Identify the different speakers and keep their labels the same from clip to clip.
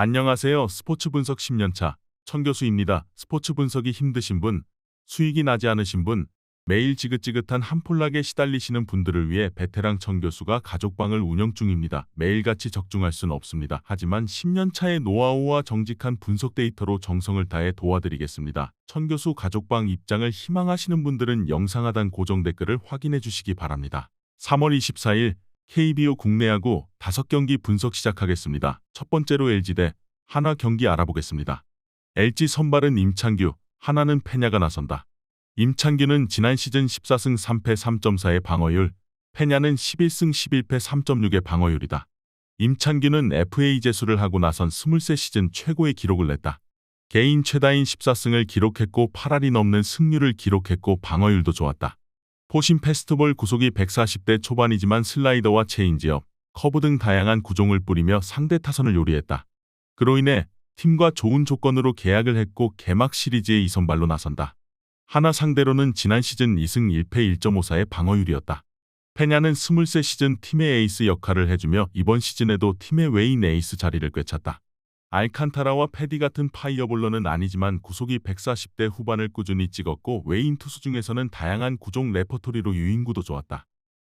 Speaker 1: 안녕하세요. 스포츠 분석 10년차 천교수입니다. 스포츠 분석이 힘드신 분, 수익이 나지 않으신 분, 매일 지긋지긋한 한폴락에 시달리시는 분들을 위해 베테랑 천교수가 가족방을 운영 중입니다. 매일같이 적중할 수는 없습니다. 하지만 10년차의 노하우와 정직한 분석 데이터로 정성을 다해 도와드리겠습니다. 천교수 가족방 입장을 희망하시는 분들은 영상 하단 고정 댓글을 확인해 주시기 바랍니다. 3월 24일 KBO 국내 야구 5경기 분석 시작하겠습니다. 첫 번째로 LG 대 한화 경기 알아보겠습니다. LG 선발은 임창규, 한화는 페냐가 나선다. 임창규는 지난 시즌 14승 3패 3.4의 방어율, 페냐는 11승 11패 3.6의 방어율이다. 임창규는 FA 제수를 하고 나선 23 시즌 최고의 기록을 냈다. 개인 최다인 14승을 기록했고 8할이 넘는 승률을 기록했고 방어율도 좋았다. 포심 패스트볼 구속이 140대 초반이지만 슬라이더와 체인지업, 커브 등 다양한 구종을 뿌리며 상대 타선을 요리했다. 그로 인해 팀과 좋은 조건으로 계약을 했고 개막 시리즈에 2선발로 나선다. 한화 상대로는 지난 시즌 2승 1패 1.54의 방어율이었다. 페냐는 23 시즌 팀의 에이스 역할을 해주며 이번 시즌에도 팀의 외인 에이스 자리를 꿰찼다. 알칸타라와 패디 같은 파이어볼러는 아니지만 구속이 140대 후반을 꾸준히 찍었고 외인 투수 중에서는 다양한 구종 레퍼토리로 유인구도 좋았다.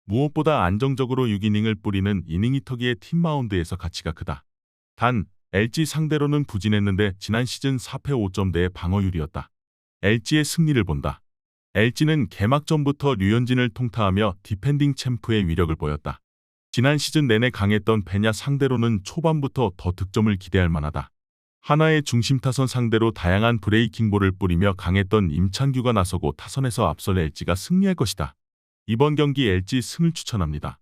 Speaker 1: 무엇보다 안정적으로 6이닝을 뿌리는 이닝이터기의 팀 마운드에서 가치가 크다. 단 LG 상대로는 부진했는데 지난 시즌 4패 5점대의 방어율이었다. LG의 승리를 본다. LG는 개막 전부터 류현진을 통타하며 디펜딩 챔프의 위력을 보였다. 지난 시즌 내내 강했던 페냐 상대로는 초반부터 더 득점을 기대할 만하다. 한화의 중심 타선 상대로 다양한 브레이킹볼을 뿌리며 강했던 임창규가 나서고 타선에서 앞설 LG가 승리할 것이다. 이번 경기 LG 승을 추천합니다.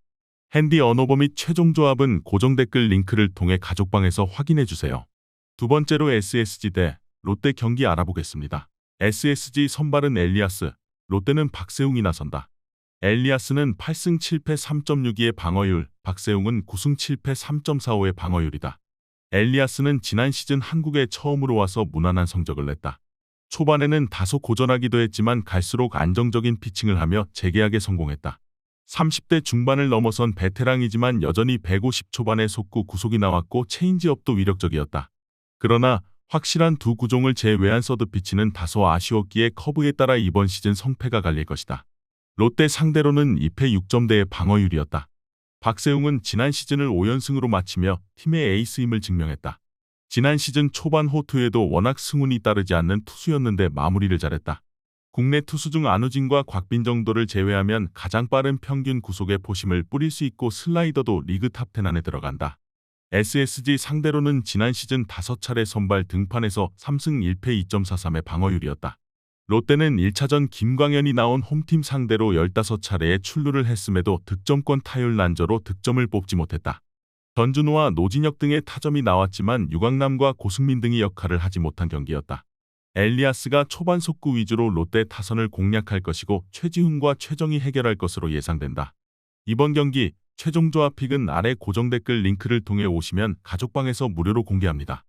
Speaker 1: 핸디 언어버 및 최종 조합은 고정 댓글 링크를 통해 가족방에서 확인해주세요. 두 번째로 SSG 대 롯데 경기 알아보겠습니다. SSG 선발은 엘리아스, 롯데는 박세웅이 나선다. 엘리아스는 8승 7패 3.62의 방어율, 박세웅은 9승 7패 3.45의 방어율이다. 엘리아스는 지난 시즌 한국에 처음으로 와서 무난한 성적을 냈다. 초반에는 다소 고전하기도 했지만 갈수록 안정적인 피칭을 하며 재계약에 성공했다. 30대 중반을 넘어선 베테랑이지만 여전히 150 초반의 속구 구속이 나왔고 체인지업도 위력적이었다. 그러나 확실한 두 구종을 제외한 서드피치는 다소 아쉬웠기에 커브에 따라 이번 시즌 성패가 갈릴 것이다. 롯데 상대로는 2패 6점대의 방어율이었다. 박세웅은 지난 시즌을 5연승으로 마치며 팀의 에이스임을 증명했다. 지난 시즌 초반 호투에도 워낙 승운이 따르지 않는 투수였는데 마무리를 잘했다. 국내 투수 중 안우진과 곽빈 정도를 제외하면 가장 빠른 평균 구속에 포심을 뿌릴 수 있고 슬라이더도 리그 탑10 안에 들어간다. SSG 상대로는 지난 시즌 5차례 선발 등판에서 3승 1패 2.43의 방어율이었다. 롯데는 1차전 김광현이 나온 홈팀 상대로 15차례의 출루를 했음에도 득점권 타율 난조로 득점을 뽑지 못했다. 전준호와 노진혁 등의 타점이 나왔지만 유강남과 고승민 등이 역할을 하지 못한 경기였다. 엘리아스가 초반 속구 위주로 롯데 타선을 공략할 것이고 최지훈과 최정이 해결할 것으로 예상된다. 이번 경기 최종 조합 픽은 아래 고정 댓글 링크를 통해 오시면 가족방에서 무료로 공개합니다.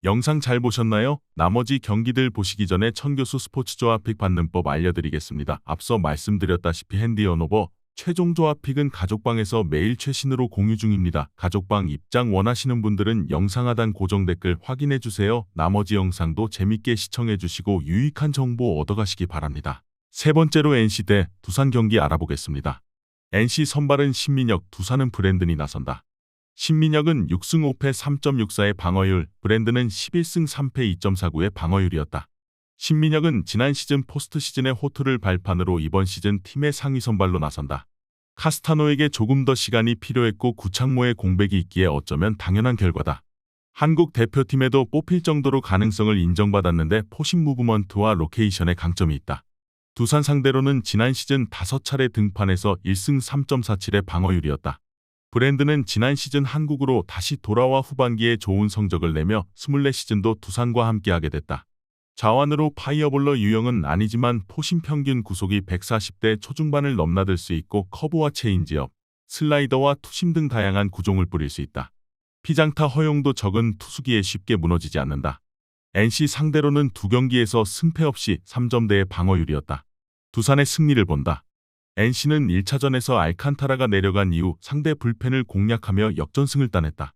Speaker 1: 영상 잘 보셨나요? 나머지 경기들 보시기 전에 천교수 스포츠 조합 픽 받는 법 알려드리겠습니다. 앞서 말씀드렸다시피 핸디 언어버 최종 조합 픽은 가족방에서 매일 최신으로 공유 중입니다. 가족방 입장 원하시는 분들은 영상 하단 고정 댓글 확인해주세요. 나머지 영상도 재밌게 시청해주시고 유익한 정보 얻어가시기 바랍니다. 세 번째로 NC 대 두산 경기 알아보겠습니다. NC 선발은 신민혁, 두산은 브랜든이 나선다. 신민혁은 6승 5패 3.64의 방어율, 브랜든은 11승 3패 2.49의 방어율이었다. 신민혁은 지난 시즌 포스트 시즌의 호투를 발판으로 이번 시즌 팀의 상위 선발로 나선다. 카스타노에게 조금 더 시간이 필요했고 구창모의 공백이 있기에 어쩌면 당연한 결과다. 한국 대표팀에도 뽑힐 정도로 가능성을 인정받았는데 포심 무브먼트와 로케이션에 강점이 있다. 두산 상대로는 지난 시즌 5차례 등판에서 1승 3.47의 방어율이었다. 브랜드는 지난 시즌 한국으로 다시 돌아와 후반기에 좋은 성적을 내며 24시즌도 두산과 함께하게 됐다. 자완으로 파이어볼러 유형은 아니지만 포심 평균 구속이 140대 초중반을 넘나들 수 있고 커브와 체인지업, 슬라이더와 투심 등 다양한 구종을 뿌릴 수 있다. 피장타 허용도 적은 투수기에 쉽게 무너지지 않는다. NC 상대로는 두 경기에서 승패 없이 3점대의 방어율이었다. 두산의 승리를 본다. NC는 1차전에서 알칸타라가 내려간 이후 상대 불펜을 공략하며 역전승을 따냈다.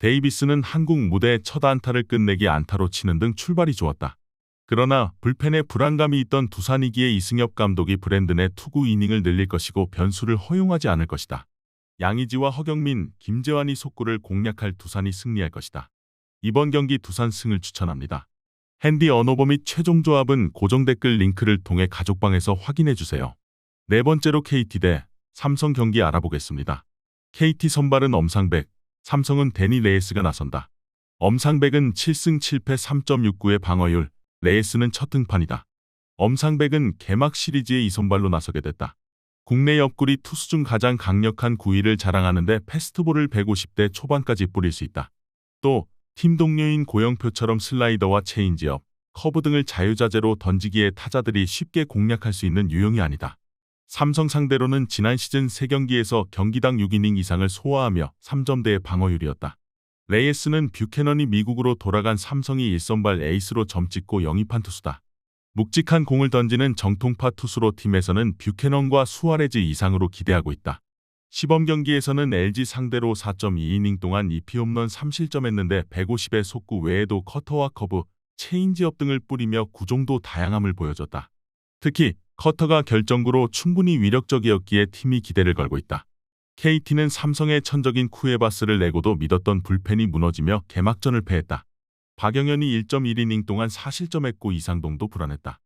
Speaker 1: 데이비스는 한국 무대의 첫 안타를 끝내기 안타로 치는 등 출발이 좋았다. 그러나 불펜에 불안감이 있던 두산이기에 이승엽 감독이 브랜든의 투구 이닝을 늘릴 것이고 변수를 허용하지 않을 것이다. 양의지와 허경민, 김재환이 속구를 공략할 두산이 승리할 것이다. 이번 경기 두산 승을 추천합니다. 핸디 언어버 및 최종 조합은 고정 댓글 링크를 통해 가족방에서 확인해주세요. 네 번째로 KT 대 삼성 경기 알아보겠습니다. KT 선발은 엄상백, 삼성은 데니 레이스가 나선다. 엄상백은 7승 7패 3.69의 방어율, 레이스는 첫 등판이다. 엄상백은 개막 시리즈에 2선발로 나서게 됐다. 국내 옆구리 투수 중 가장 강력한 구위를 자랑하는데 패스트볼을 150대 초반까지 뿌릴 수 있다. 또 팀 동료인 고영표처럼 슬라이더와 체인지업, 커브 등을 자유자재로 던지기에 타자들이 쉽게 공략할 수 있는 유형이 아니다. 삼성 상대로는 지난 시즌 3경기에서 경기당 6이닝 이상을 소화하며 3점대의 방어율이었다. 레이스는 뷰캐넌이 미국으로 돌아간 삼성이 1선발 에이스로 점찍고 영입한 투수다. 묵직한 공을 던지는 정통파 투수로 팀에서는 뷰캐넌과 수아레즈 이상으로 기대하고 있다. 시범 경기에서는 LG 상대로 4.2이닝 동안 2피 홈런 3실점했는데 150의 속구 외에도 커터와 커브, 체인지업 등을 뿌리며 구종도 다양함을 보여줬다. 특히 커터가 결정구로 충분히 위력적이었기에 팀이 기대를 걸고 있다. KT는 삼성의 천적인 쿠에바스를 내고도 믿었던 불펜이 무너지며 개막전을 패했다. 박영현이 1.1이닝 동안 4실점했고 이상동도 불안했다.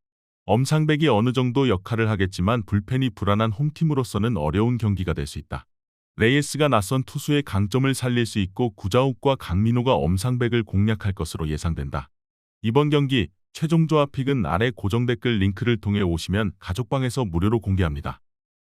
Speaker 1: 엄상백이 어느 정도 역할을 하겠지만 불펜이 불안한 홈팀으로서는 어려운 경기가 될 수 있다. 레이스가 낯선 투수의 강점을 살릴 수 있고 구자욱과 강민호가 엄상백을 공략할 것으로 예상된다. 이번 경기 최종 조합 픽은 아래 고정 댓글 링크를 통해 오시면 가족방에서 무료로 공개합니다.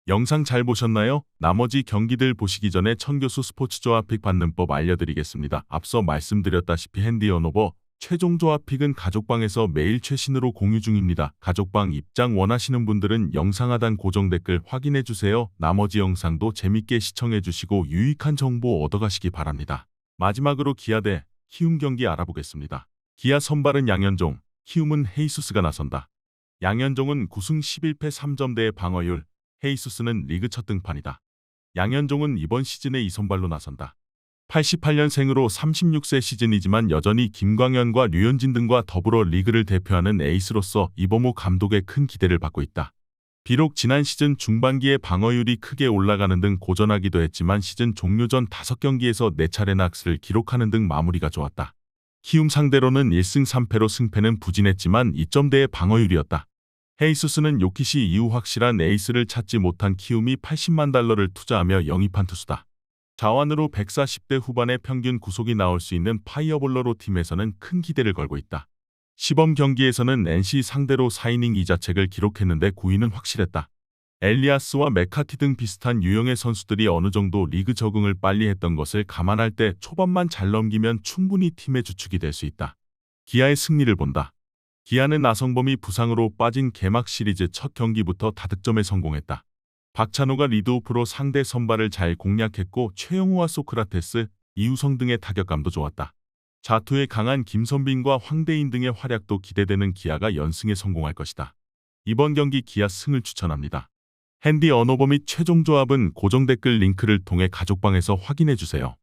Speaker 1: 영상 잘 보셨나요? 나머지 경기들 보시기 전에 천교수 스포츠 조합 픽 받는 법 알려드리겠습니다. 앞서 말씀드렸다시피 핸디 언어버 최종 조합 픽은 가족방에서 매일 최신으로 공유 중입니다. 가족방 입장 원하시는 분들은 영상 하단 고정 댓글 확인해주세요. 나머지 영상도 재밌게 시청해주시고 유익한 정보 얻어가시기 바랍니다. 마지막으로 기아 대 키움 경기 알아보겠습니다. 기아 선발은 양현종, 키움은 헤이수스가 나선다. 양현종은 9승 11패 3점대의 방어율, 헤이수스는 리그 첫 등판이다. 양현종은 이번 시즌에 2선발로 나선다. 88년생으로 36세 시즌이지만 여전히 김광현과 류현진 등과 더불어 리그를 대표하는 에이스로서 이범호 감독의 큰 기대를 받고 있다. 비록 지난 시즌 중반기에 방어율이 크게 올라가는 등 고전하기도 했지만 시즌 종료 전 5경기에서 4차례 낚스를 기록하는 등 마무리가 좋았다. 키움 상대로는 1승 3패로 승패는 부진했지만 2점대의 방어율이었다. 헤이수스는 요키시 이후 확실한 에이스를 찾지 못한 키움이 80만 달러를 투자하며 영입한 투수다. 자완으로 140대 후반의 평균 구속이 나올 수 있는 파이어볼러로 팀에서는 큰 기대를 걸고 있다. 시범 경기에서는 NC 상대로 4이닝 2자책을 기록했는데 구위는 확실했다. 엘리아스와 메카티 등 비슷한 유형의 선수들이 어느 정도 리그 적응을 빨리 했던 것을 감안할 때 초반만 잘 넘기면 충분히 팀의 주축이 될 수 있다. 기아의 승리를 본다. 기아는 나성범이 부상으로 빠진 개막 시리즈 첫 경기부터 다득점에 성공했다. 박찬호가 리드오프로 상대 선발을 잘 공략했고 최영우와 소크라테스, 이우성 등의 타격감도 좋았다. 자투에 강한 김선빈과 황대인 등의 활약도 기대되는 기아가 연승에 성공할 것이다. 이번 경기 기아 승을 추천합니다. 핸디 언어버 및 최종 조합은 고정 댓글 링크를 통해 가족방에서 확인해주세요.